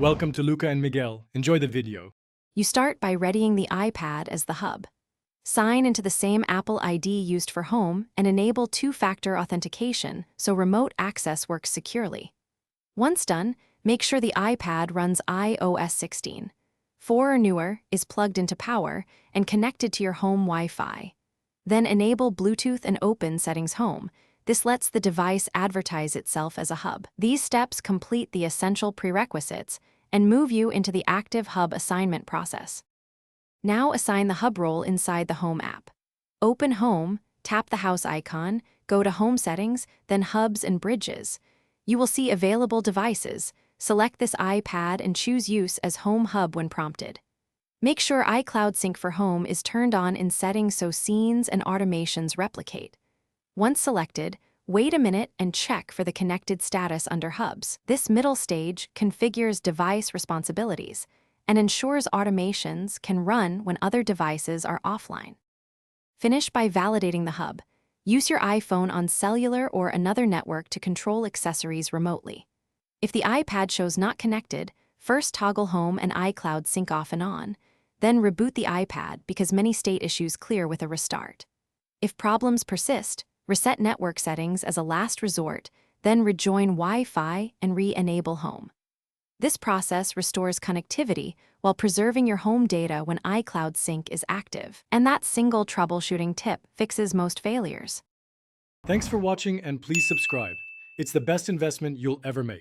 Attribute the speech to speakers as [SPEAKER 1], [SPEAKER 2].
[SPEAKER 1] Welcome to Luca and Miguel. Enjoy the video.
[SPEAKER 2] You start by readying the iPad as the hub. Sign into the same Apple ID used for Home and enable two-factor authentication so remote access works securely. Once done, make sure the iPad runs iOS 16. 4 or newer, is plugged into power, and connected to your home Wi-Fi. Then enable Bluetooth and open Settings Home. This lets the device advertise itself as a hub. These steps complete the essential prerequisites and move you into the active hub assignment process. Now assign the hub role inside the Home app. Open Home, tap the house icon, go to Home Settings, then Hubs and Bridges. You will see available devices. Select this iPad and choose Use as Home Hub when prompted. Make sure iCloud Sync for Home is turned on in settings so scenes and automations replicate. Once selected, wait a minute and check for the connected status under Hubs. This middle stage configures device responsibilities and ensures automations can run when other devices are offline. Finish by validating the hub. Use your iPhone on cellular or another network to control accessories remotely. If the iPad shows not connected, first toggle Home and iCloud Sync off and on, then reboot the iPad because many state issues clear with a restart. If problems persist, reset network settings as a last resort, then rejoin Wi-Fi and re-enable Home. This process restores connectivity while preserving your home data when iCloud Sync is active. And that single troubleshooting tip fixes most failures.
[SPEAKER 1] Thanks for watching and please subscribe. It's the best investment you'll ever make.